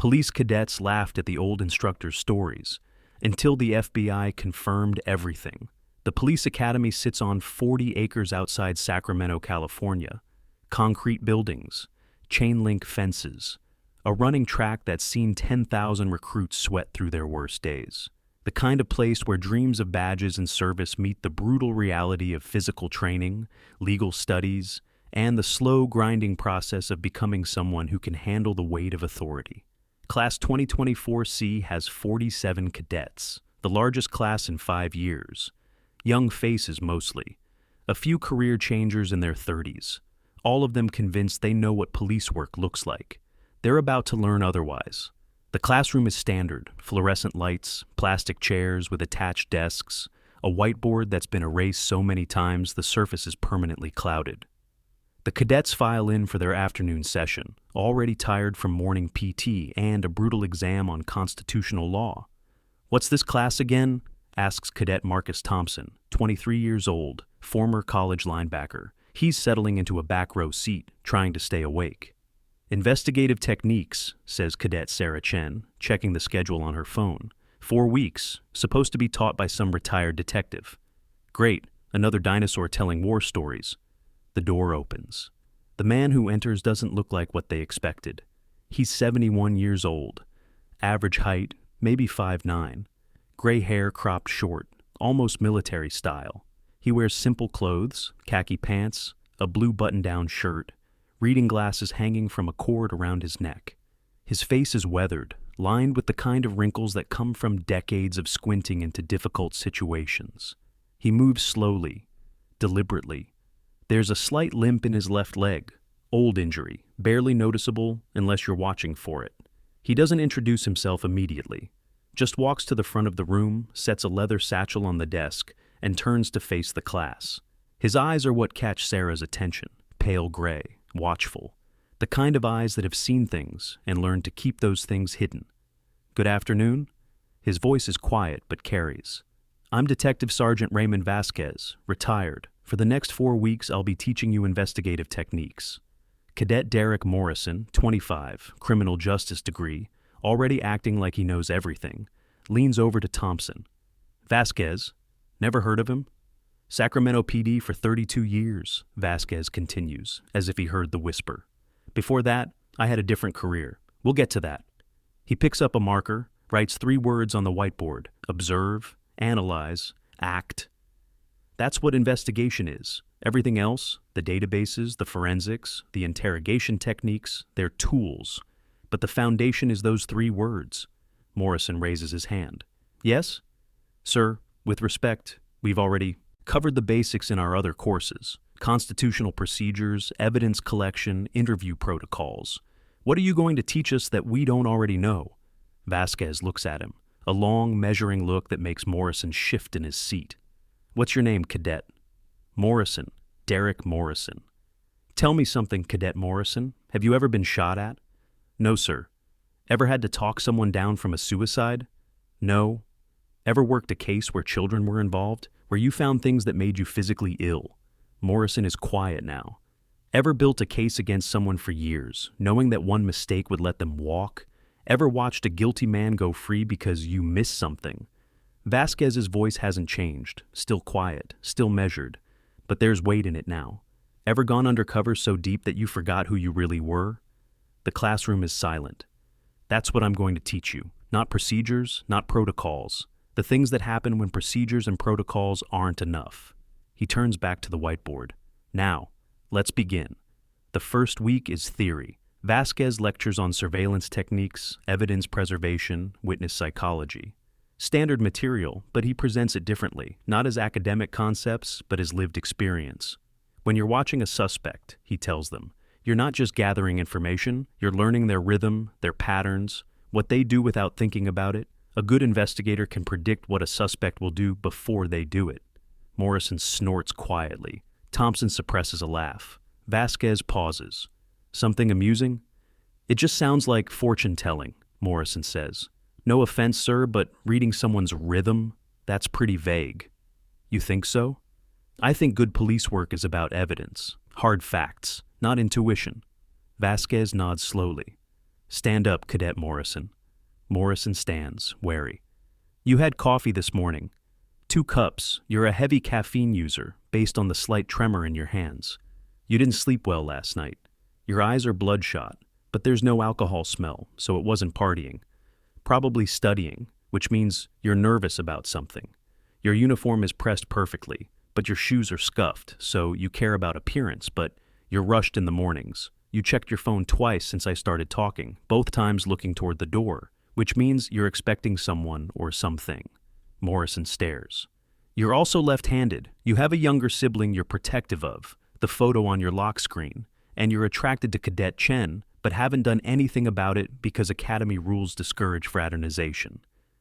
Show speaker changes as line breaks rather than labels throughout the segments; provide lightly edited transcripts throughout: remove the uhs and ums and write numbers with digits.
Police cadets laughed at the old instructor's stories until the FBI confirmed everything. The police academy sits on 40 acres outside Sacramento, California. Concrete buildings, chain-link fences, a running track that's seen 10,000 recruits sweat through their worst days. The kind of place where dreams of badges and service meet the brutal reality of physical training, legal studies, and the slow, grinding process of becoming someone who can handle the weight of authority. Class 2024C has 47 cadets, the largest class in 5 years. Young faces mostly. A few career changers in their 30s. All of them convinced they know what police work looks like. They're about to learn otherwise. The classroom is standard, fluorescent lights, plastic chairs with attached desks, a whiteboard that's been erased so many times the surface is permanently clouded. The cadets file in for their afternoon session, already tired from morning PT and a brutal exam on constitutional law. "What's this class again?" asks Cadet Marcus Thompson, 23 years old, former college linebacker. He's settling into a back row seat, trying to stay awake. "Investigative techniques," says Cadet Sarah Chen, checking the schedule on her phone. 4 weeks, supposed to be taught by some retired detective. "Great, another dinosaur telling war stories." The door opens. The man who enters doesn't look like what they expected. He's 71 years old. Average height, maybe 5'9". Gray hair cropped short, almost military style. He wears simple clothes, khaki pants, a blue button-down shirt, reading glasses hanging from a cord around his neck. His face is weathered, lined with the kind of wrinkles that come from decades of squinting into difficult situations. He moves slowly, deliberately. There's a slight limp in his left leg, old injury, barely noticeable unless you're watching for it. He doesn't introduce himself immediately, just walks to the front of the room, sets a leather satchel on the desk, and turns to face the class. His eyes are what catch Sarah's attention, pale gray, watchful, the kind of eyes that have seen things and learned to keep those things hidden. "Good afternoon." His voice is quiet but carries. "I'm Detective Sergeant Raymond Vasquez, retired. For the next 4 weeks, I'll be teaching you investigative techniques." Cadet Derek Morrison, 25, criminal justice degree, already acting like he knows everything, leans over to Thompson. "Vasquez, never heard of him?" "Sacramento PD for 32 years, Vasquez continues, as if he heard the whisper. "Before that, I had a different career. We'll get to that." He picks up a marker, writes 3 words on the whiteboard: observe, analyze, act. That's what investigation is. Everything else, the databases, the forensics, the interrogation techniques, they're tools. But the foundation is those 3 words. Morrison raises his hand. "Yes?" "Sir, with respect, we've already covered the basics in our other courses. Constitutional procedures, evidence collection, interview protocols. What are you going to teach us that we don't already know?" Vasquez looks at him, a long, measuring look that makes Morrison shift in his seat. "What's your name, cadet?" "Morrison, Derek Morrison." "Tell me something, Cadet Morrison. Have you ever been shot at?" "No, sir." "Ever had to talk someone down from a suicide?" "No." "Ever worked a case where children were involved, where you found things that made you physically ill?" Morrison is quiet now. "Ever built a case against someone for years, knowing that one mistake would let them walk? Ever watched a guilty man go free because you missed something?" Vasquez's voice hasn't changed, still quiet, still measured, but there's weight in it now. "Ever gone undercover so deep that you forgot who you really were?" The classroom is silent. "That's what I'm going to teach you. Not procedures, not protocols. The things that happen when procedures and protocols aren't enough." He turns back to the whiteboard. "Now, let's begin. The first week is theory. Vasquez lectures on surveillance techniques, evidence preservation, witness psychology. Standard material, but he presents it differently, not as academic concepts, but as lived experience. When you're watching a suspect, he tells them, you're not just gathering information, you're learning their rhythm, their patterns, what they do without thinking about it. A good investigator can predict what a suspect will do before they do it. Morrison snorts quietly. Thompson suppresses a laugh. Vasquez pauses. "Something amusing?" "It just sounds like fortune-telling," Morrison says. "No offense, sir, but reading someone's rhythm, that's pretty vague." "You think so?" "I think good police work is about evidence, hard facts, not intuition." Vasquez nods slowly. Stand up, Cadet Morrison. Morrison stands, wary. You had coffee this morning. 2 cups. You're a heavy caffeine user, based on the slight tremor in your hands. You didn't sleep well last night. Your eyes are bloodshot, but there's no alcohol smell, so it wasn't partying. Probably studying, which means you're nervous about something. Your uniform is pressed perfectly, but your shoes are scuffed, so you care about appearance, but you're rushed in the mornings. You checked your phone twice since I started talking, both times looking toward the door, which means you're expecting someone or something. Morrison stares. You're also left-handed. You have a younger sibling you're protective of, the photo on your lock screen, and you're attracted to Cadet Chen, but haven't done anything about it because Academy rules discourage fraternization.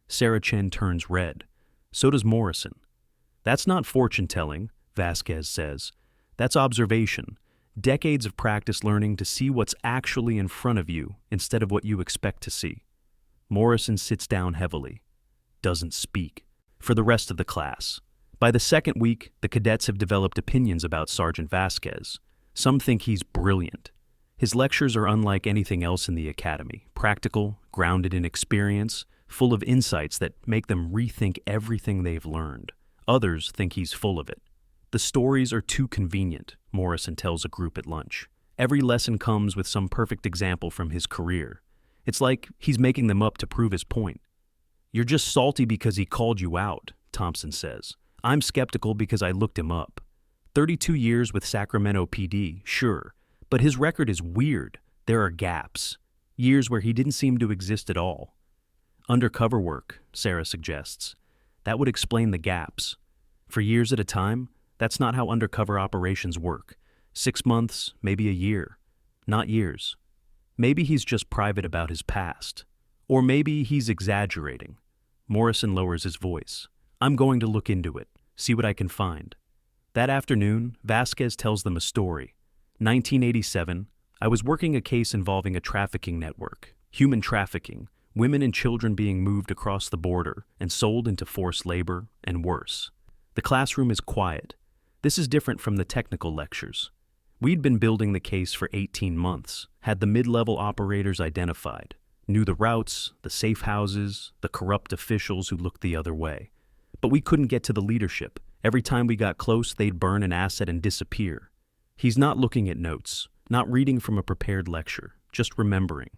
Sarah Chen turns red. So does Morrison. That's not fortune-telling, Vasquez says. That's observation. Decades of practice learning to see what's actually in front of you instead of what you expect to see. Morrison sits down heavily. Doesn't speak. For the rest of the class. By the second week, the cadets have developed opinions about Sergeant Vasquez. Some think he's brilliant. His lectures are unlike anything else in the academy, practical, grounded in experience, full of insights that make them rethink everything they've learned. Others think he's full of it. The stories are too convenient, Morrison tells a group at lunch. Every lesson comes with some perfect example from his career. It's like he's making them up to prove his point. You're just salty because he called you out, Thompson says. I'm skeptical because I looked him up. 32 years with Sacramento PD, sure, but his record is weird. There are gaps. Years where he didn't seem to exist at all. Undercover work, Sarah suggests. That would explain the gaps. For years at a time, that's not how undercover operations work. 6 months, maybe a year. Not years. Maybe he's just private about his past. Or maybe he's exaggerating. Morrison lowers his voice. I'm going to look into it, see what I can find. That afternoon, Vasquez tells them a story. 1987, I was working a case involving a trafficking network, human trafficking, women and children being moved across the border and sold into forced labor, and worse. The classroom is quiet. This is different from the technical lectures. We'd been building the case for 18 months, had the mid-level operators identified, knew the routes, the safe houses, the corrupt officials who looked the other way. But we couldn't get to the leadership. Every time we got close, they'd burn an asset and disappear. He's not looking at notes, not reading from a prepared lecture, just remembering.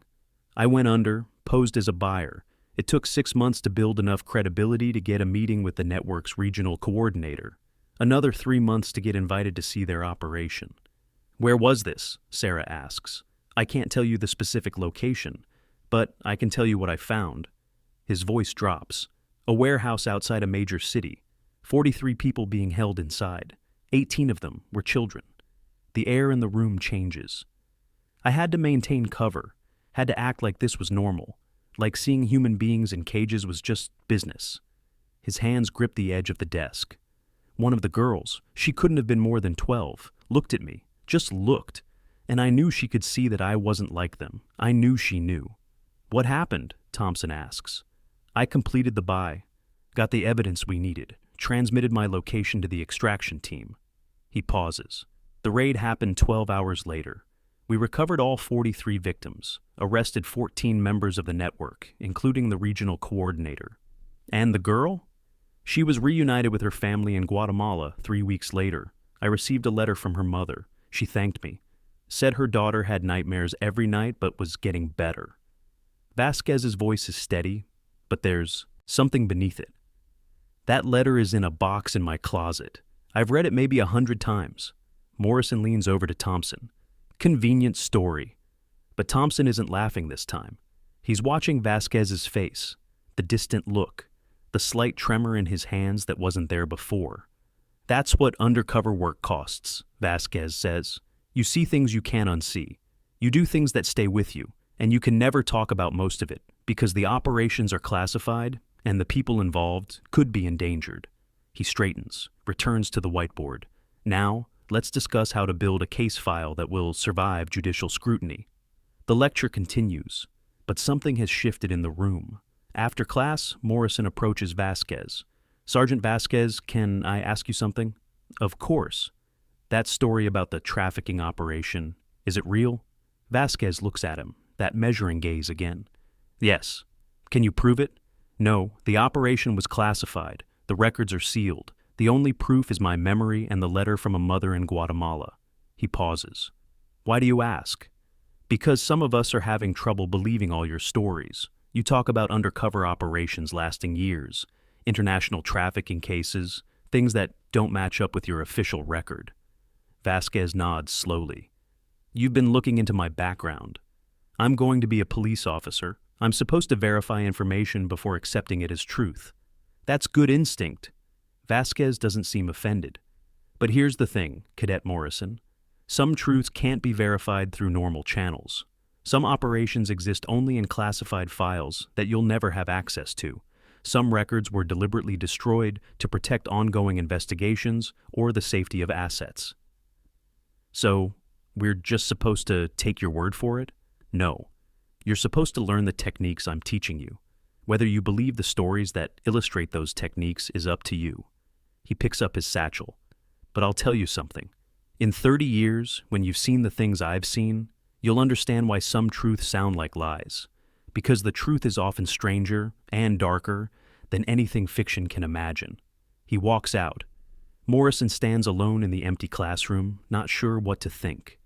I went under, posed as a buyer. It took 6 months to build enough credibility to get a meeting with the network's regional coordinator. Another 3 months to get invited to see their operation. Where was this? Sarah asks. I can't tell you the specific location, but I can tell you what I found. His voice drops. A warehouse outside a major city. 43 people being held inside. 18 of them were children. The air in the room changes. I had to maintain cover, had to act like this was normal, like seeing human beings in cages was just business. His hands gripped the edge of the desk. One of the girls, she couldn't have been more than 12, looked at me, just looked, and I knew she could see that I wasn't like them. I knew she knew. What happened? Thompson asks. I completed the buy, got the evidence we needed, transmitted my location to the extraction team. He pauses. The raid happened 12 hours later. We recovered all 43 victims, arrested 14 members of the network, including the regional coordinator. And the girl? She was reunited with her family in Guatemala 3 weeks later. I received a letter from her mother. She thanked me, said her daughter had nightmares every night but was getting better. Vasquez's voice is steady, but there's something beneath it. That letter is in a box in my closet. I've read it maybe 100 times. Morrison leans over to Thompson. Convenient story. But Thompson isn't laughing this time. He's watching Vasquez's face, the distant look, the slight tremor in his hands that wasn't there before. That's what undercover work costs, Vasquez says. You see things you can't unsee. You do things that stay with you, and you can never talk about most of it because the operations are classified and the people involved could be endangered. He straightens, returns to the whiteboard. Now, let's discuss how to build a case file that will survive judicial scrutiny. The lecture continues, but something has shifted in the room. After class, Morrison approaches Vasquez. Sergeant Vasquez, can I ask you something? Of course. That story about the trafficking operation, is it real? Vasquez looks at him. that measuring gaze again. Yes. Can you prove it? No, the operation was classified. The records are sealed. The only proof is my memory and the letter from a mother in Guatemala. He pauses. Why do you ask? Because some of us are having trouble believing all your stories. You talk about undercover operations lasting years, international trafficking cases, things that don't match up with your official record. Vasquez nods slowly. You've been looking into my background. I'm going to be a police officer. I'm supposed to verify information before accepting it as truth. That's good instinct. Vasquez doesn't seem offended. But here's the thing, Cadet Morrison. Some truths can't be verified through normal channels. Some operations exist only in classified files that you'll never have access to. Some records were deliberately destroyed to protect ongoing investigations or the safety of assets. So, we're just supposed to take your word for it? No. You're supposed to learn the techniques I'm teaching you. Whether you believe the stories that illustrate those techniques is up to you. He picks up his satchel. But I'll tell you something. In 30 years, when you've seen the things I've seen, you'll understand why some truths sound like lies. Because the truth is often stranger and darker than anything fiction can imagine. He walks out. Morrison stands alone in the empty classroom, not sure what to think.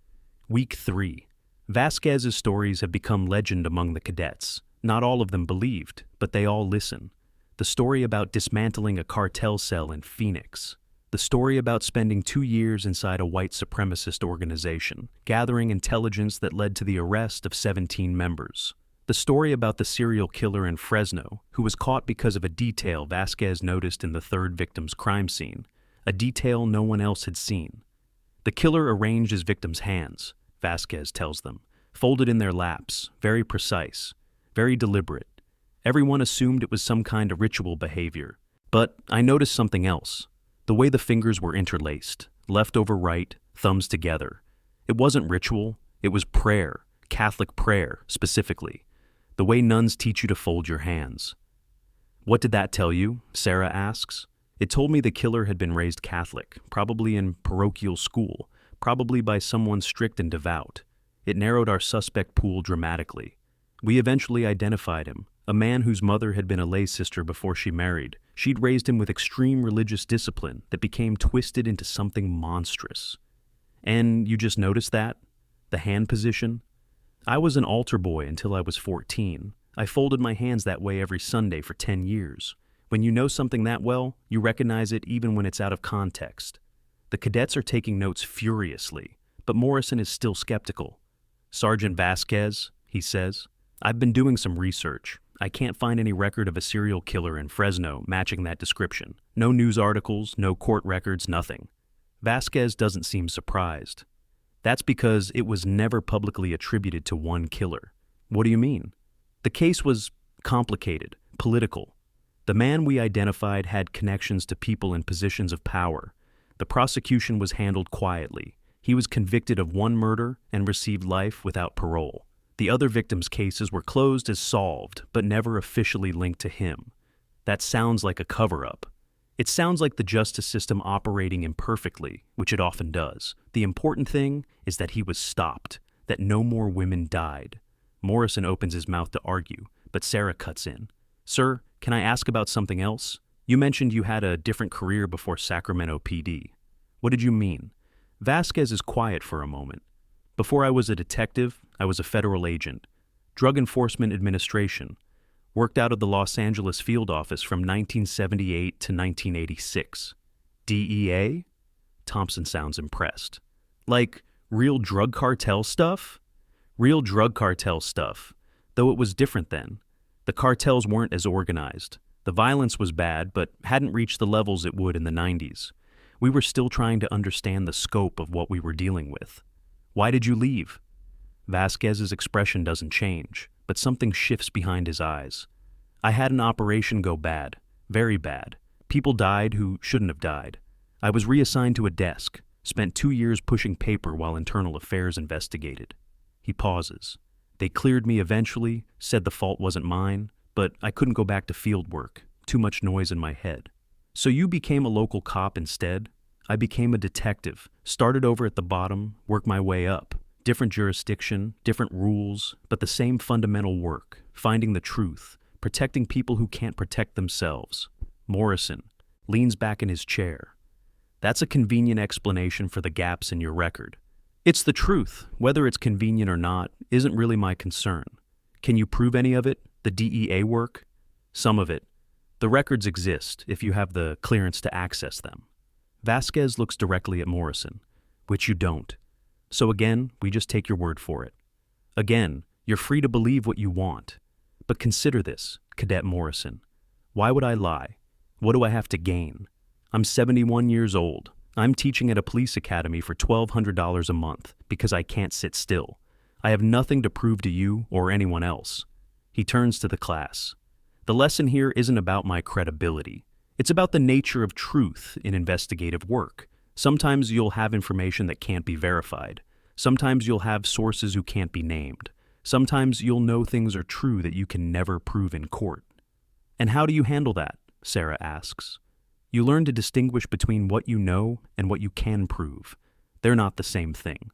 Week 3. Vasquez's stories have become legend among the cadets. Not all of them believed, but they all listen. The story about dismantling a cartel cell in Phoenix. The story about spending 2 years inside a white supremacist organization, gathering intelligence that led to the arrest of 17 members. The story about the serial killer in Fresno, who was caught because of a detail Vasquez noticed in the third victim's crime scene, a detail no one else had seen. The killer arranged his victims' hands, Vasquez tells them, folded in their laps, very precise, very deliberate. Everyone assumed it was some kind of ritual behavior. But I noticed something else. The way the fingers were interlaced, left over right, thumbs together. It wasn't ritual, it was prayer, Catholic prayer, specifically. The way nuns teach you to fold your hands. What did that tell you? Sarah asks. It told me the killer had been raised Catholic, probably in parochial school, probably by someone strict and devout. It narrowed our suspect pool dramatically. We eventually identified him, a man whose mother had been a lay sister before she married. She'd raised him with extreme religious discipline that became twisted into something monstrous. And you just noticed that? The hand position? I was an altar boy until I was 14. I folded my hands that way every Sunday for 10 years. When you know something that well, you recognize it even when it's out of context. The cadets are taking notes furiously, but Morrison is still skeptical. Sergeant Vasquez, he says, I've been doing some research. I can't find any record of a serial killer in Fresno matching that description. No news articles, no court records, nothing. Vasquez doesn't seem surprised. That's because it was never publicly attributed to one killer. What do you mean? The case was complicated, political. The man we identified had connections to people in positions of power. The prosecution was handled quietly. He was convicted of one murder and received life without parole. The other victims' cases were closed as solved, but never officially linked to him. That sounds like a cover-up. It sounds like the justice system operating imperfectly, which it often does. The important thing is that he was stopped, that no more women died. Morrison opens his mouth to argue, but Sarah cuts in. Sir, can I ask about something else? You mentioned you had a different career before Sacramento PD. What did you mean? Vasquez is quiet for a moment. Before I was a detective, I was a federal agent. Drug Enforcement Administration. Worked out of the Los Angeles field office from 1978 to 1986. DEA? Thompson sounds impressed. Like, real drug cartel stuff? Real drug cartel stuff, though it was different then. The cartels weren't as organized. The violence was bad, but hadn't reached the levels it would in the 90s. We were still trying to understand the scope of what we were dealing with. Why did you leave? Vasquez's expression doesn't change, but something shifts behind his eyes. I had an operation go bad, very bad. People died who shouldn't have died. I was reassigned to a desk, spent 2 years pushing paper while internal affairs investigated. He pauses. They cleared me eventually, said the fault wasn't mine, but I couldn't go back to field work. Too much noise in my head. So you became a local cop instead? I became a detective, started over at the bottom, worked my way up. Different jurisdiction, different rules, but the same fundamental work, finding the truth, protecting people who can't protect themselves. Morrison leans back in his chair. That's a convenient explanation for the gaps in your record. It's the truth. Whether it's convenient or not isn't really my concern. Can you prove any of it? The DEA work? Some of it. The records exist if you have the clearance to access them. Vasquez looks directly at Morrison, which you don't. So again, we just take your word for it. Again, you're free to believe what you want. But consider this, Cadet Morrison. Why would I lie? What do I have to gain? I'm 71 years old. I'm teaching at a police academy for $1,200 a month because I can't sit still. I have nothing to prove to you or anyone else. He turns to the class. The lesson here isn't about my credibility. It's about the nature of truth in investigative work. Sometimes you'll have information that can't be verified. Sometimes you'll have sources who can't be named. Sometimes you'll know things are true that you can never prove in court. And how do you handle that? Sarah asks. You learn to distinguish between what you know and what you can prove. They're not the same thing.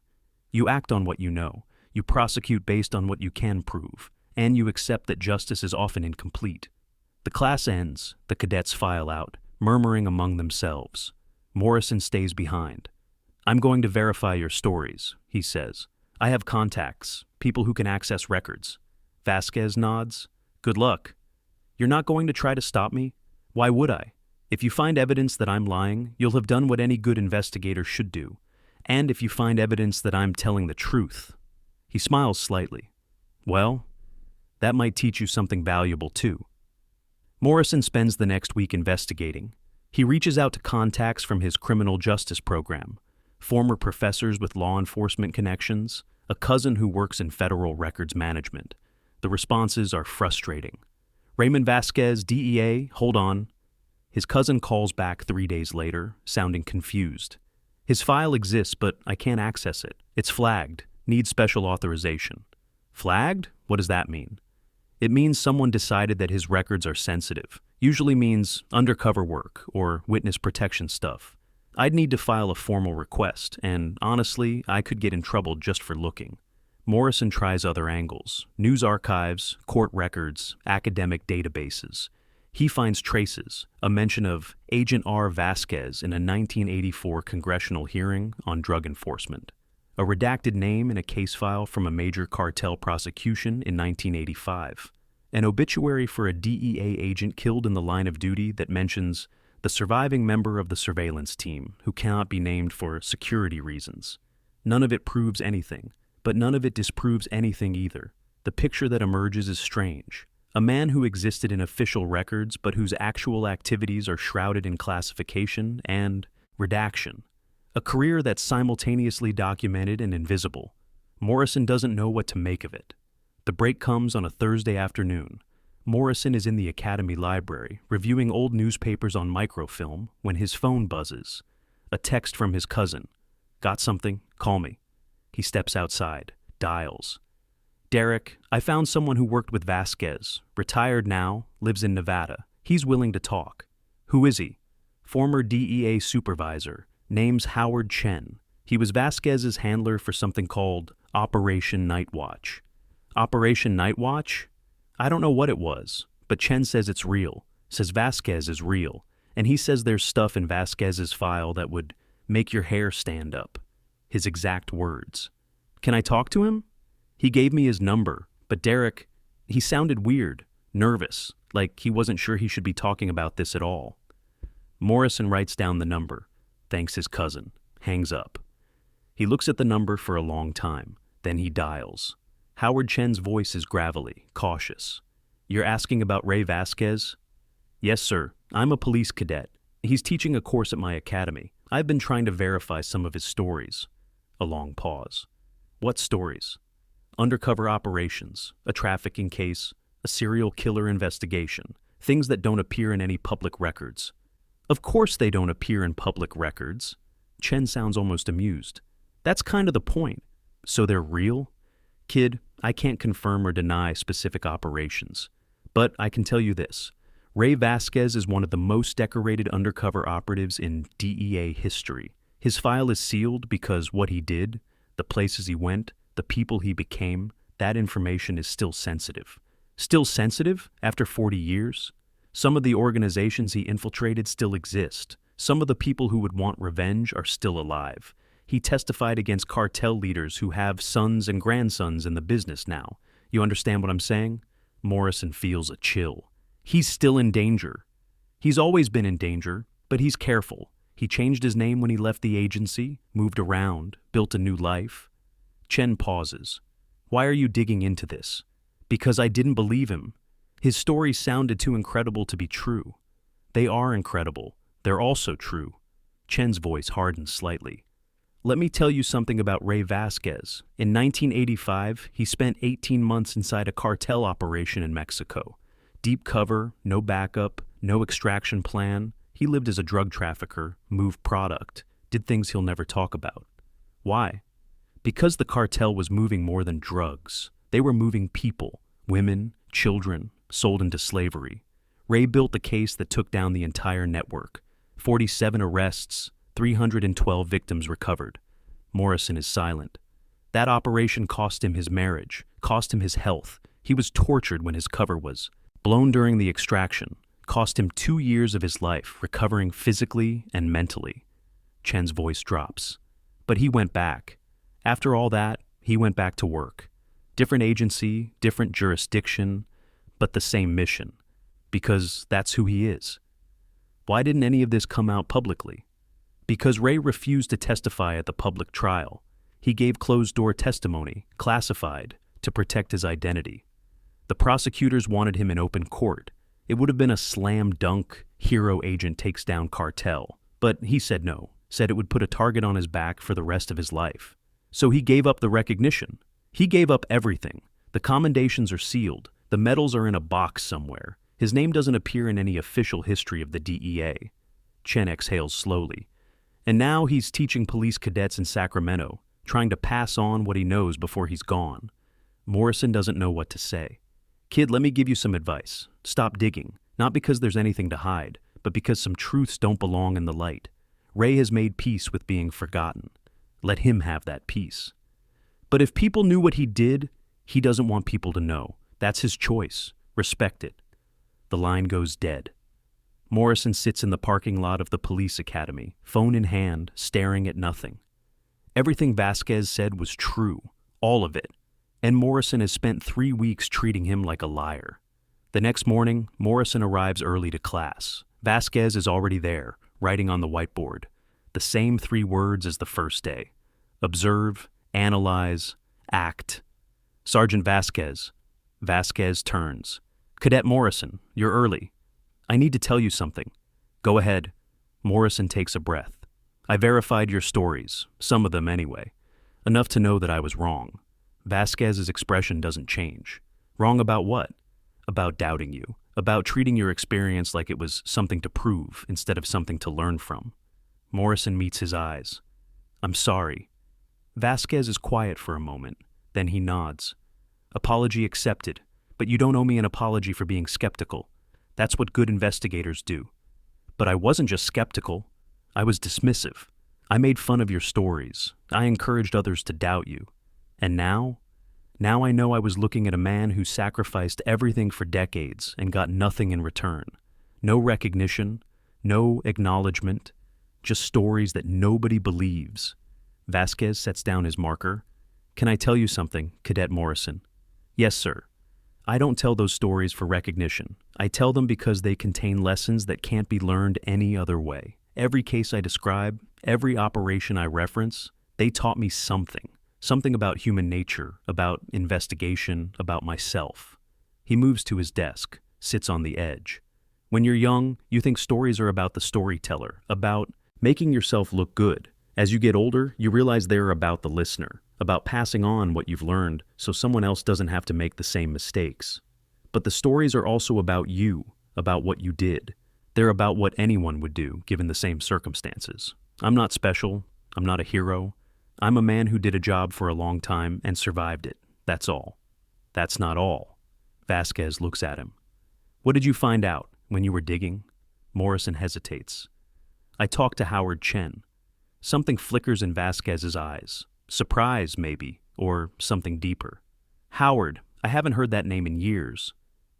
You act on what you know. You prosecute based on what you can prove. And you accept that justice is often incomplete. The class ends. The cadets file out, murmuring among themselves. Morrison stays behind. I'm going to verify your stories, he says. I have contacts, people who can access records. Vasquez nods. Good luck. You're not going to try to stop me? Why would I? If you find evidence that I'm lying, you'll have done what any good investigator should do. And if you find evidence that I'm telling the truth. He smiles slightly. Well, that might teach you something valuable too. Morrison spends the next week investigating. He reaches out to contacts from his criminal justice program, former professors with law enforcement connections, a cousin who works in federal records management. The responses are frustrating. Raymond Vasquez, DEA, hold on. His cousin calls back 3 days later, sounding confused. His file exists, but I can't access it. It's flagged. Needs special authorization. Flagged? What does that mean? It means someone decided that his records are sensitive. Usually means undercover work or witness protection stuff. I'd need to file a formal request, and honestly, I could get in trouble just for looking. Morrison tries other angles. News archives, court records, academic databases. He finds traces, a mention of Agent R. Vasquez in a 1984 congressional hearing on drug enforcement, a redacted name in a case file from a major cartel prosecution in 1985, an obituary for a DEA agent killed in the line of duty that mentions the surviving member of the surveillance team who cannot be named for security reasons. None of it proves anything, but none of it disproves anything either. The picture that emerges is strange. A man who existed in official records but whose actual activities are shrouded in classification and redaction. A career that's simultaneously documented and invisible. Morrison doesn't know what to make of it. The break comes on a Thursday afternoon. Morrison is in the Academy Library, reviewing old newspapers on microfilm when his phone buzzes. A text from his cousin. Got something? Call me. He steps outside, dials. Derek, I found someone who worked with Vasquez, retired now, lives in Nevada. He's willing to talk. Who is he? Former DEA supervisor, name's Howard Chen. He was Vasquez's handler for something called Operation Night Watch. Operation Night Watch? I don't know what it was, but Chen says it's real, says Vasquez is real, and he says there's stuff in Vasquez's file that would make your hair stand up. His exact words. Can I talk to him? He gave me his number, but Derek, he sounded weird, nervous, like he wasn't sure he should be talking about this at all. Morrison writes down the number, thanks his cousin, hangs up. He looks at the number for a long time, then he dials. Howard Chen's voice is gravelly, cautious. You're asking about Ray Vasquez? Yes, sir. I'm a police cadet. He's teaching a course at my academy. I've been trying to verify some of his stories. A long pause. What stories? Undercover operations, a trafficking case, a serial killer investigation, things that don't appear in any public records. Of course they don't appear in public records. Chen sounds almost amused. That's kind of the point. So they're real? Kid, I can't confirm or deny specific operations. But I can tell you this. Ray Vasquez is one of the most decorated undercover operatives in DEA history. His file is sealed because what he did, the places he went, the people he became, that information is still sensitive. Still sensitive after 40 years? Some of the organizations he infiltrated still exist. Some of the people who would want revenge are still alive. He testified against cartel leaders who have sons and grandsons in the business now. You understand what I'm saying? Morrison feels a chill. He's still in danger. He's always been in danger, but he's careful. He changed his name when he left the agency, moved around, built a new life. Chen pauses. Why are you digging into this? Because I didn't believe him. His stories sounded too incredible to be true. They are incredible. They're also true. Chen's voice hardens slightly. Let me tell you something about Ray Vasquez. In 1985, he spent 18 months inside a cartel operation in Mexico. Deep cover, no backup, no extraction plan. He lived as a drug trafficker, moved product, did things he'll never talk about. Why? Because the cartel was moving more than drugs. They were moving people, women, children, sold into slavery. Ray built the case that took down the entire network. 47 arrests, 312 victims recovered. Morrison is silent. That operation cost him his marriage, cost him his health. He was tortured when his cover was blown during the extraction, cost him 2 years of his life, recovering physically and mentally. Chen's voice drops. But he went back. After all that, he went back to work. Different agency, different jurisdiction, but the same mission. Because that's who he is. Why didn't any of this come out publicly? Because Ray refused to testify at the public trial. He gave closed-door testimony, classified, to protect his identity. The prosecutors wanted him in open court. It would have been a slam-dunk, hero agent takes down cartel. But he said no, said it would put a target on his back for the rest of his life. So he gave up the recognition. He gave up everything. The commendations are sealed. The medals are in a box somewhere. His name doesn't appear in any official history of the DEA. Chen exhales slowly. And now he's teaching police cadets in Sacramento, trying to pass on what he knows before he's gone. Morrison doesn't know what to say. Kid, let me give you some advice. Stop digging, not because there's anything to hide, but because some truths don't belong in the light. Ray has made peace with being forgotten. Let him have that peace. But if people knew what he did, he doesn't want people to know. That's his choice. Respect it. The line goes dead. Morrison sits in the parking lot of the police academy, phone in hand, staring at nothing. Everything Vasquez said was true, all of it, and Morrison has spent 3 weeks treating him like a liar. The next morning, Morrison arrives early to class. Vasquez is already there, writing on the whiteboard. The same 3 words as the first day. Observe, analyze, act. Sergeant Vasquez. Vasquez turns. Cadet Morrison, you're early. I need to tell you something. Go ahead. Morrison takes a breath. I verified your stories, some of them anyway. Enough to know that I was wrong. Vasquez's expression doesn't change. Wrong about what? About doubting you. About treating your experience like it was something to prove instead of something to learn from. Morrison meets his eyes. I'm sorry. Vasquez is quiet for a moment. Then he nods. Apology accepted, but you don't owe me an apology for being skeptical. That's what good investigators do. But I wasn't just skeptical. I was dismissive. I made fun of your stories. I encouraged others to doubt you. And now I know I was looking at a man who sacrificed everything for decades and got nothing in return. No recognition, no acknowledgement, just stories that nobody believes. Vasquez sets down his marker. Can I tell you something, Cadet Morrison? Yes, sir. I don't tell those stories for recognition. I tell them because they contain lessons that can't be learned any other way. Every case I describe, every operation I reference, they taught me something. Something about human nature, about investigation, about myself. He moves to his desk, sits on the edge. When you're young, you think stories are about the storyteller, about making yourself look good. As you get older, you realize they're about the listener, about passing on what you've learned so someone else doesn't have to make the same mistakes. But the stories are also about you, about what you did. They're about what anyone would do, given the same circumstances. I'm not special. I'm not a hero. I'm a man who did a job for a long time and survived it. That's all. That's not all. Vasquez looks at him. What did you find out when you were digging? Morrison hesitates. I talked to Howard Chen. Something flickers in Vasquez's eyes. Surprise, maybe. or something deeper? Howard, I haven't heard that name in years.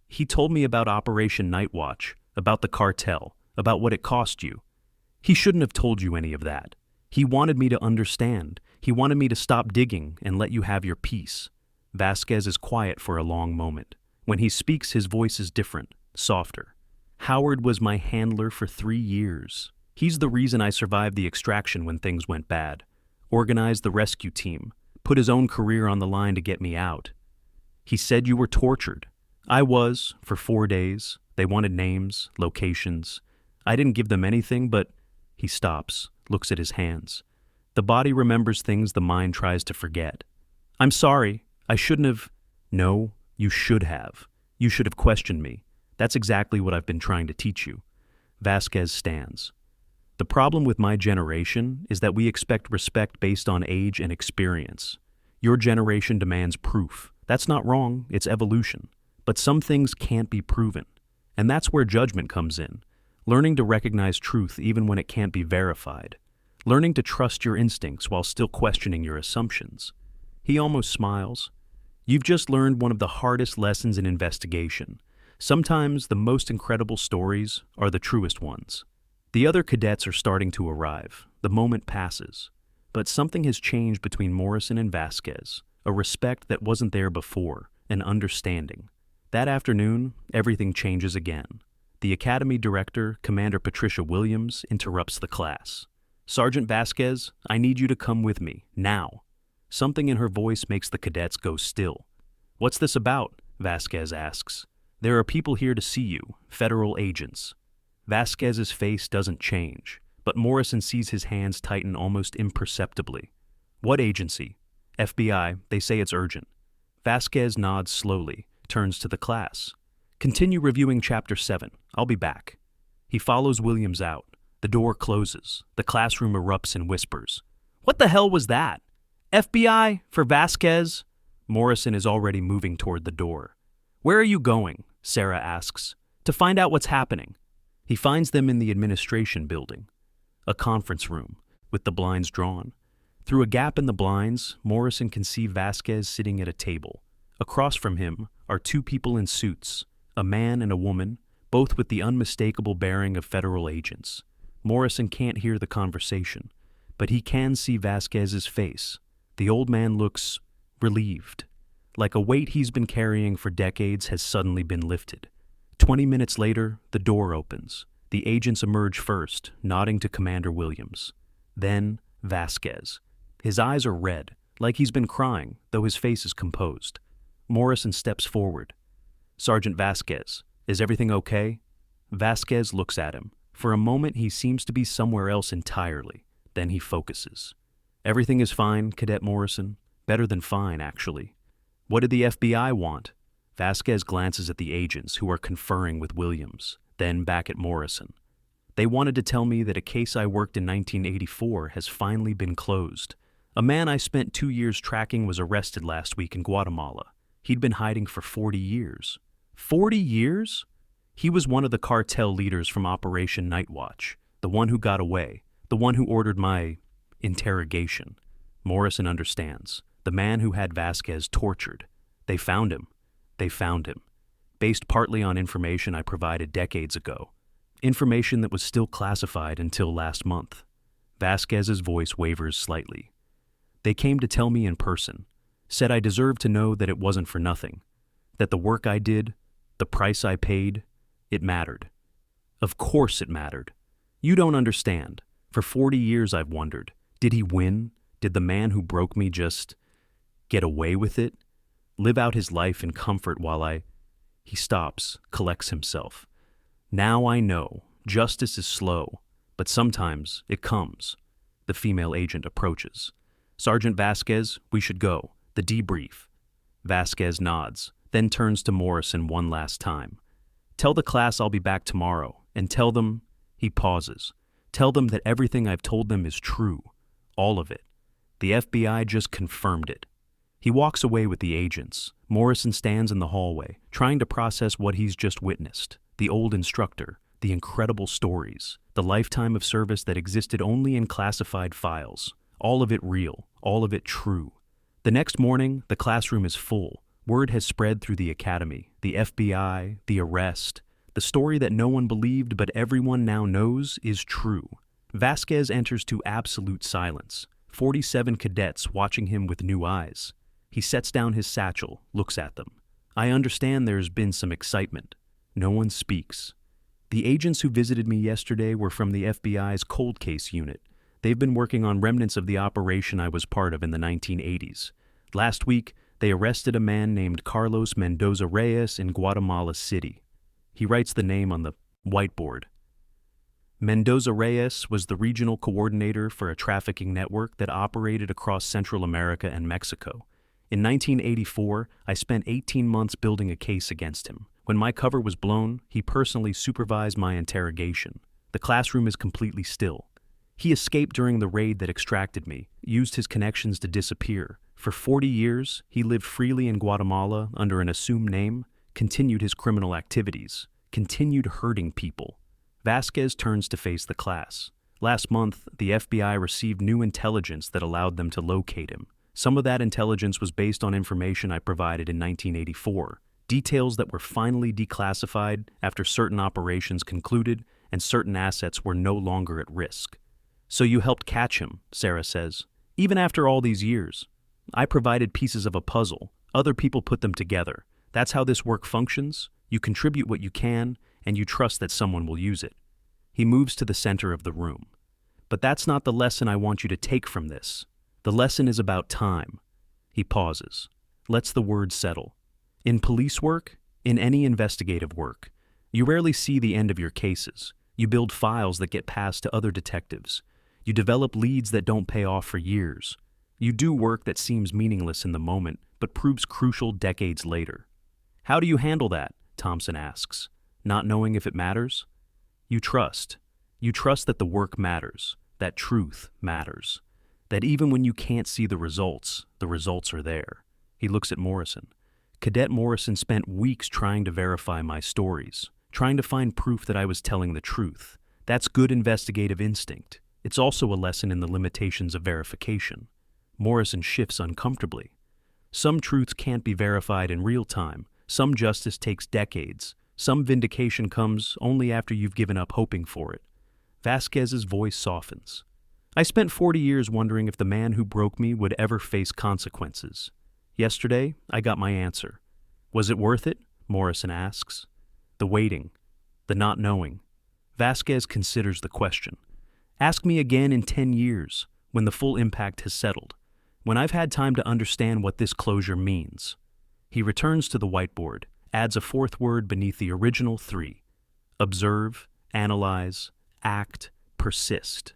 He told me about Operation Night Watch, about the cartel, about what it cost you. He shouldn't have told you any of that. He wanted me to understand. He wanted me to stop digging and let you have your peace. Vasquez is quiet for a long moment. When he speaks, his voice is different, softer. Howard was my handler for 3 years. He's the reason I survived the extraction when things went bad. Organized the rescue team, put his own career on the line to get me out. He said you were tortured. I was, for 4 days. They wanted names, locations. I didn't give them anything, but he stops, looks at his hands. The body remembers things the mind tries to forget. I'm sorry. I shouldn't have. No, you should have. You should have questioned me. That's exactly what I've been trying to teach you. Vasquez stands. The problem with my generation is that we expect respect based on age and experience. Your generation demands proof. That's not wrong, it's evolution. But some things can't be proven. And that's where judgment comes in. Learning to recognize truth even when it can't be verified. Learning to trust your instincts while still questioning your assumptions. He almost smiles. You've just learned one of the hardest lessons in investigation. Sometimes the most incredible stories are the truest ones. The other cadets are starting to arrive. The moment passes. But something has changed between Morrison and Vasquez. A respect that wasn't there before. An understanding. That afternoon, everything changes again. The Academy Director, Commander Patricia Williams, interrupts the class. Sergeant Vasquez, I need you to come with me, now. Something in her voice makes the cadets go still. What's this about? Vasquez asks. There are people here to see you, federal agents. Vasquez's face doesn't change, but Morrison sees his hands tighten almost imperceptibly. What agency? FBI, they say it's urgent. Vasquez nods slowly, turns to the class. Continue reviewing Chapter 7. I'll be back. He follows Williams out. The door closes. The classroom erupts in whispers. What the hell was that? FBI for Vasquez? Morrison is already moving toward the door. Where are you going? Sarah asks. To find out what's happening. He finds them in the administration building. A conference room, with the blinds drawn. Through a gap in the blinds, Morrison can see Vasquez sitting at a table. Across from him are 2 people in suits, a man and a woman, both with the unmistakable bearing of federal agents. Morrison can't hear the conversation, but he can see Vasquez's face. The old man looks relieved, like a weight he's been carrying for decades has suddenly been lifted. 20 minutes later, the door opens. The agents emerge first, nodding to Commander Williams. Then, Vasquez. His eyes are red, like he's been crying, though his face is composed. Morrison steps forward. Sergeant Vasquez, is everything okay? Vasquez looks at him. For a moment, he seems to be somewhere else entirely. Then he focuses. Everything is fine, Cadet Morrison. Better than fine, actually. What did the FBI want? Vasquez glances at the agents who are conferring with Williams, then back at Morrison. They wanted to tell me that a case I worked in 1984 has finally been closed. A man I spent 2 years tracking was arrested last week in Guatemala. He'd been hiding for 40 years. 40 years? He was one of the cartel leaders from Operation Night Watch, the one who got away, the one who ordered my interrogation. Morrison understands. The man who had Vasquez tortured. They found him. They found him. Based partly on information I provided decades ago. Information that was still classified until last month. Vasquez's voice wavers slightly. They came to tell me in person. Said I deserved to know that it wasn't for nothing. That the work I did, the price I paid, it mattered. Of course it mattered. You don't understand. For 40 years I've wondered, did he win? Did the man who broke me just get away with it? Live out his life in comfort while He stops, collects himself. Now I know, justice is slow, but sometimes it comes. The female agent approaches. Sergeant Vasquez, we should go. The debrief. Vasquez nods, then turns to Morrison one last time. Tell the class I'll be back tomorrow, and tell them, he pauses, tell them that everything I've told them is true. All of it. The FBI just confirmed it. He walks away with the agents. Morrison stands in the hallway, trying to process what he's just witnessed. The old instructor, the incredible stories, the lifetime of service that existed only in classified files. All of it real, all of it true. The next morning, the classroom is full. Word has spread through the academy, the FBI, the arrest. The story that no one believed but everyone now knows is true. Vasquez enters to absolute silence, 47 cadets watching him with new eyes. He sets down his satchel, looks at them. I understand there's been some excitement. No one speaks. The agents who visited me yesterday were from the FBI's cold case unit. They've been working on remnants of the operation I was part of in the 1980s. Last week, they arrested a man named Carlos Mendoza Reyes in Guatemala City. He writes the name on the whiteboard. Mendoza Reyes was the regional coordinator for a trafficking network that operated across Central America and Mexico. In 1984, I spent 18 months building a case against him. When my cover was blown, he personally supervised my interrogation. The classroom is completely still. He escaped during the raid that extracted me, used his connections to disappear. For 40 years, he lived freely in Guatemala under an assumed name, continued his criminal activities, continued hurting people. Vasquez turns to face the class. Last month, the FBI received new intelligence that allowed them to locate him. Some of that intelligence was based on information I provided in 1984, details that were finally declassified after certain operations concluded and certain assets were no longer at risk. So you helped catch him, Sarah says. Even after all these years, I provided pieces of a puzzle. Other people put them together. That's how this work functions. You contribute what you can, and you trust that someone will use it. He moves to the center of the room. But that's not the lesson I want you to take from this. The lesson is about time. He pauses, lets the words settle. In police work, in any investigative work, you rarely see the end of your cases. You build files that get passed to other detectives. You develop leads that don't pay off for years. You do work that seems meaningless in the moment, but proves crucial decades later. How do you handle that? Thompson asks, not knowing if it matters. You trust. You trust that the work matters, that truth matters, that even when you can't see the results are there. He looks at Morrison. Cadet Morrison spent weeks trying to verify my stories, trying to find proof that I was telling the truth. That's good investigative instinct. It's also a lesson in the limitations of verification. Morrison shifts uncomfortably. Some truths can't be verified in real time. Some justice takes decades. Some vindication comes only after you've given up hoping for it. Vasquez's voice softens. I spent 40 years wondering if the man who broke me would ever face consequences. Yesterday, I got my answer. Was it worth it? Morrison asks. The waiting, the not knowing. Vasquez considers the question. Ask me again in 10 years, when the full impact has settled, when I've had time to understand what this closure means. He returns to the whiteboard, adds a fourth word beneath the original 3. Observe, analyze, act, persist.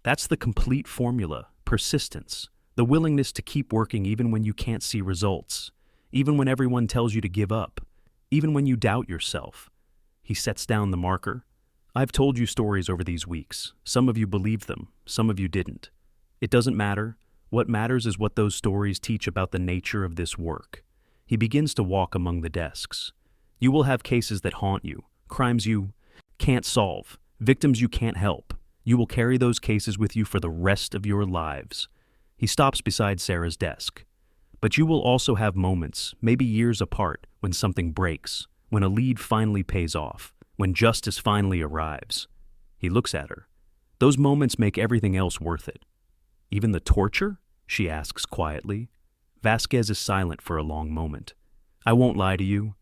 That's the complete formula, persistence, the willingness to keep working even when you can't see results, even when everyone tells you to give up, even when you doubt yourself. He sets down the marker. I've told you stories over these weeks. Some of you believed them, some of you didn't. It doesn't matter. What matters is what those stories teach about the nature of this work. He begins to walk among the desks. You will have cases that haunt you, crimes you can't solve, victims you can't help. You will carry those cases with you for the rest of your lives. He stops beside Sarah's desk. But you will also have moments, maybe years apart, when something breaks, when a lead finally pays off, when justice finally arrives. He looks at her. Those moments make everything else worth it. Even the torture? She asks quietly. Vasquez is silent for a long moment. I won't lie to you.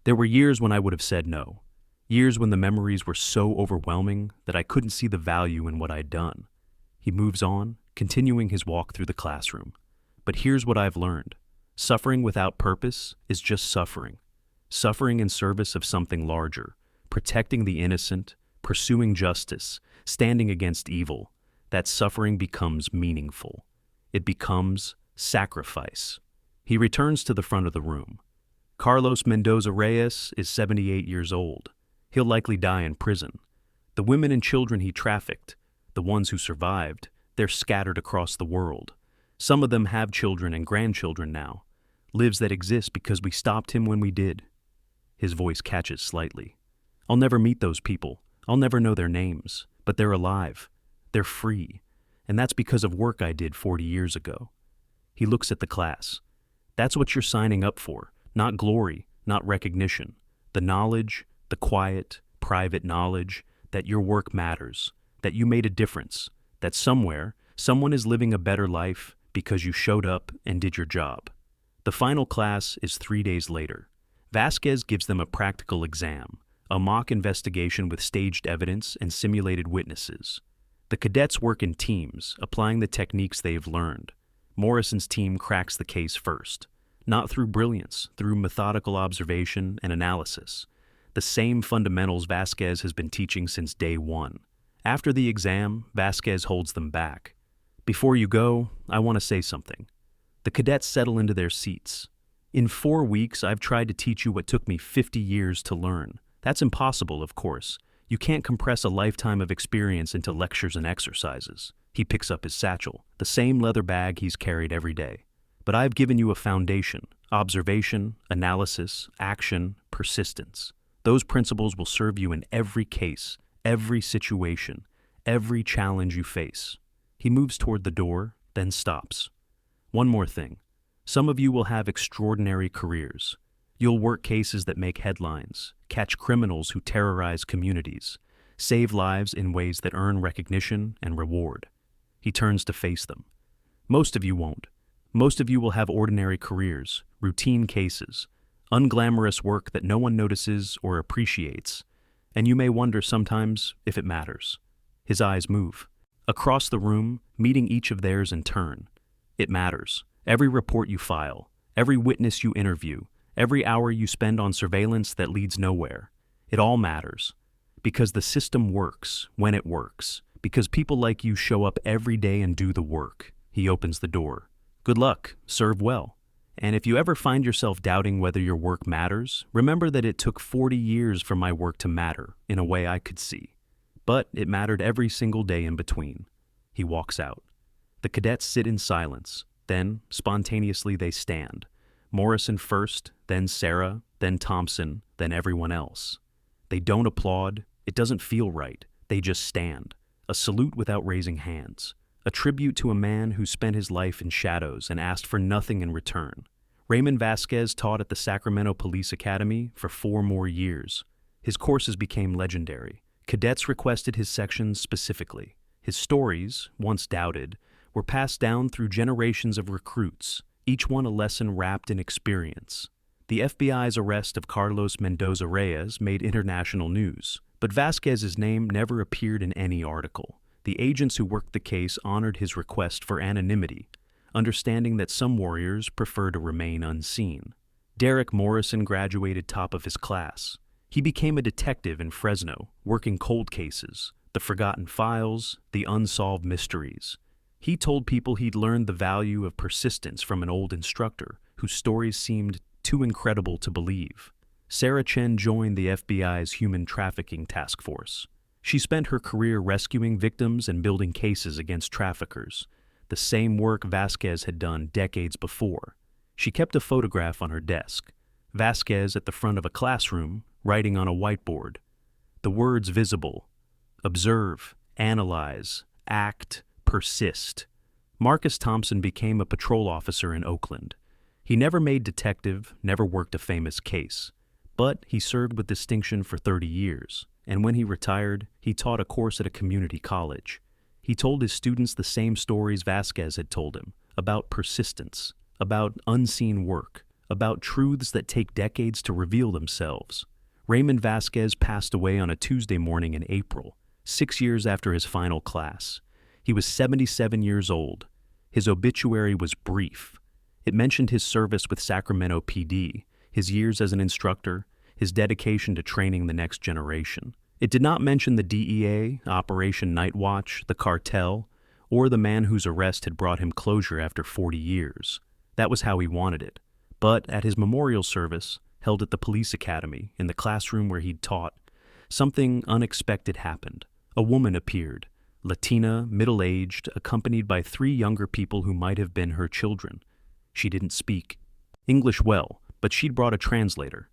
There were years when I would have said no. Years when the memories were so overwhelming that I couldn't see the value in what I'd done. He moves on, continuing his walk through the classroom. But here's what I've learned. Suffering without purpose is just suffering. Suffering in service of something larger, protecting the innocent, pursuing justice, standing against evil. That suffering becomes meaningful. It becomes sacrifice. He returns to the front of the room. Carlos Mendoza Reyes is 78 years old. He'll likely die in prison. The women and children he trafficked, the ones who survived, they're scattered across the world. Some of them have children and grandchildren now, lives that exist because we stopped him when we did. His voice catches slightly. I'll never meet those people. I'll never know their names, but they're alive. They're free. And that's because of work I did 40 years ago. He looks at the class. That's what you're signing up for, not glory, not recognition. The knowledge, the quiet, private knowledge that your work matters, that you made a difference, that somewhere, someone is living a better life because you showed up and did your job. The final class is 3 days later. Vasquez gives them a practical exam, a mock investigation with staged evidence and simulated witnesses. The cadets work in teams, applying the techniques they've learned. Morrison's team cracks the case first, not through brilliance, through methodical observation and analysis. The same fundamentals Vasquez has been teaching since day one. After the exam, Vasquez holds them back. Before you go, I want to say something. The cadets settle into their seats. In 4 weeks, I've tried to teach you what took me 50 years to learn. That's impossible, of course. You can't compress a lifetime of experience into lectures and exercises. He picks up his satchel, the same leather bag he's carried every day. But I've given you a foundation: observation, analysis, action, persistence. Those principles will serve you in every case, every situation, every challenge you face. He moves toward the door, then stops. One more thing. Some of you will have extraordinary careers. You'll work cases that make headlines, catch criminals who terrorize communities, save lives in ways that earn recognition and reward. He turns to face them. Most of you won't. Most of you will have ordinary careers, routine cases, unglamorous work that no one notices or appreciates, and you may wonder sometimes if it matters. His eyes move. Across the room, meeting each of theirs in turn. It matters. Every report you file, every witness you interview, every hour you spend on surveillance that leads nowhere. It all matters. Because the system works when it works. Because people like you show up every day and do the work. He opens the door. Good luck. Serve well. And if you ever find yourself doubting whether your work matters, remember that it took 40 years for my work to matter in a way I could see. But it mattered every single day in between. He walks out. The cadets sit in silence. Then, spontaneously, they stand. Morrison first, then Sarah, then Thompson, then everyone else. They don't applaud. It doesn't feel right. They just stand. A salute without raising hands. A tribute to a man who spent his life in shadows and asked for nothing in return. Raymond Vasquez taught at the Sacramento Police Academy for 4 more years. His courses became legendary. Cadets requested his sections specifically. His stories, once doubted, were passed down through generations of recruits, each one a lesson wrapped in experience. The FBI's arrest of Carlos Mendoza Reyes made international news, but Vasquez's name never appeared in any article. The agents who worked the case honored his request for anonymity, understanding that some warriors prefer to remain unseen. Derek Morrison graduated top of his class. He became a detective in Fresno, working cold cases, the forgotten files, the unsolved mysteries. He told people he'd learned the value of persistence from an old instructor whose stories seemed too incredible to believe. Sarah Chen joined the FBI's Human Trafficking Task Force. She spent her career rescuing victims and building cases against traffickers, the same work Vasquez had done decades before. She kept a photograph on her desk, Vasquez at the front of a classroom, writing on a whiteboard. The words visible: observe, analyze, act, persist. Marcus Thompson became a patrol officer in Oakland. He never made detective, never worked a famous case, but he served with distinction for 30 years, and when he retired, he taught a course at a community college. He told his students the same stories Vasquez had told him, about persistence, about unseen work, about truths that take decades to reveal themselves. Raymond Vasquez passed away on a Tuesday morning in April, 6 years after his final class. He was 77 years old. His obituary was brief. It mentioned his service with Sacramento PD, his years as an instructor, his dedication to training the next generation. It did not mention the DEA, Operation Night Watch, the cartel, or the man whose arrest had brought him closure after 40 years. That was how he wanted it. But at his memorial service, held at the police academy, in the classroom where he'd taught, something unexpected happened. A woman appeared. Latina, middle-aged, accompanied by 3 younger people who might have been her children. She didn't speak English well, but she'd brought a translator.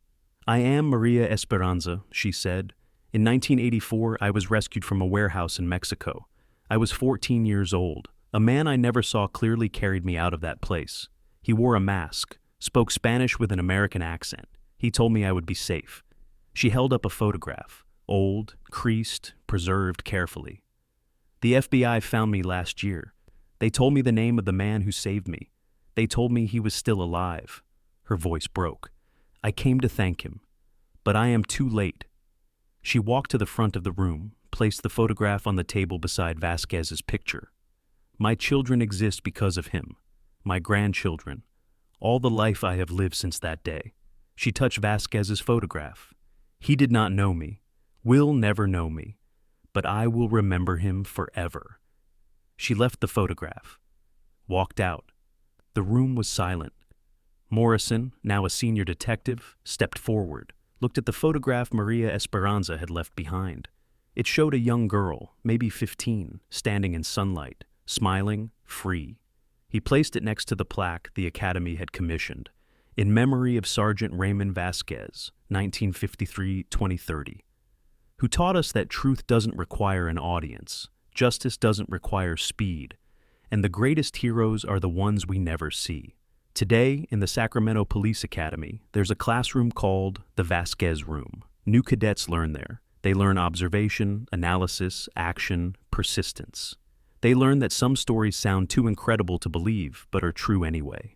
"I am Maria Esperanza," she said. "In 1984, I was rescued from a warehouse in Mexico. I was 14 years old. A man I never saw clearly carried me out of that place. He wore a mask, spoke Spanish with an American accent. He told me I would be safe. She held up a photograph, old, creased, preserved carefully. The FBI found me last year. They told me the name of the man who saved me. They told me he was still alive. Her voice broke. I came to thank him, but I am too late. She walked to the front of the room, placed the photograph on the table beside Vasquez's picture. My children exist because of him. My grandchildren. All the life I have lived since that day. She touched Vasquez's photograph. He did not know me, will never know me, but I will remember him forever. She left the photograph, walked out. The room was silent. Morrison, now a senior detective, stepped forward, looked at the photograph Maria Esperanza had left behind. It showed a young girl, maybe 15, standing in sunlight, smiling, free. He placed it next to the plaque the Academy had commissioned, in memory of Sergeant Raymond Vasquez, 1953-2030, who taught us that truth doesn't require an audience, justice doesn't require speed, and the greatest heroes are the ones we never see. Today, in the Sacramento Police Academy, there's a classroom called the Vasquez Room. New cadets learn there. They learn observation, analysis, action, persistence. They learn that some stories sound too incredible to believe, but are true anyway.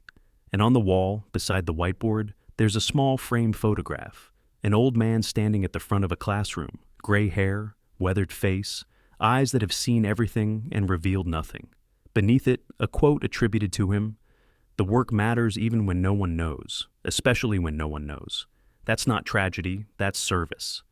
And on the wall, beside the whiteboard, there's a small framed photograph. An old man standing at the front of a classroom, gray hair, weathered face, eyes that have seen everything and revealed nothing. Beneath it, a quote attributed to him, "The work matters even when no one knows, especially when no one knows." That's not tragedy, that's service.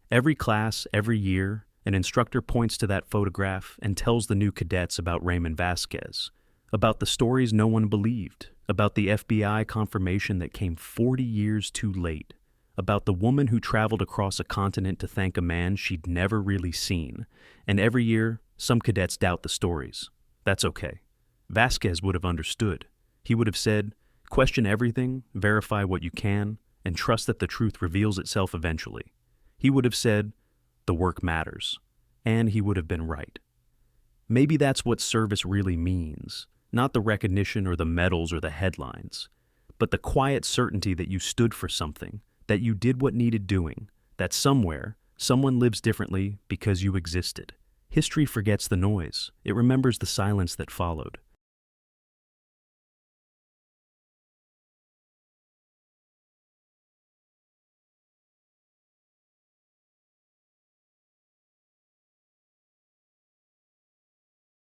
Every class, every year, an instructor points to that photograph and tells the new cadets about Raymond Vasquez, about the stories no one believed, about the FBI confirmation that came 40 years too late, about the woman who traveled across a continent to thank a man she'd never really seen. And every year, some cadets doubt the stories. That's okay. Vasquez would have understood. He would have said, question everything, verify what you can, and trust that the truth reveals itself eventually. He would have said, the work matters. And he would have been right. Maybe that's what service really means. Not the recognition or the medals or the headlines, but the quiet certainty that you stood for something, that you did what needed doing, that somewhere, someone lives differently because you existed. History forgets the noise. It remembers the silence that followed.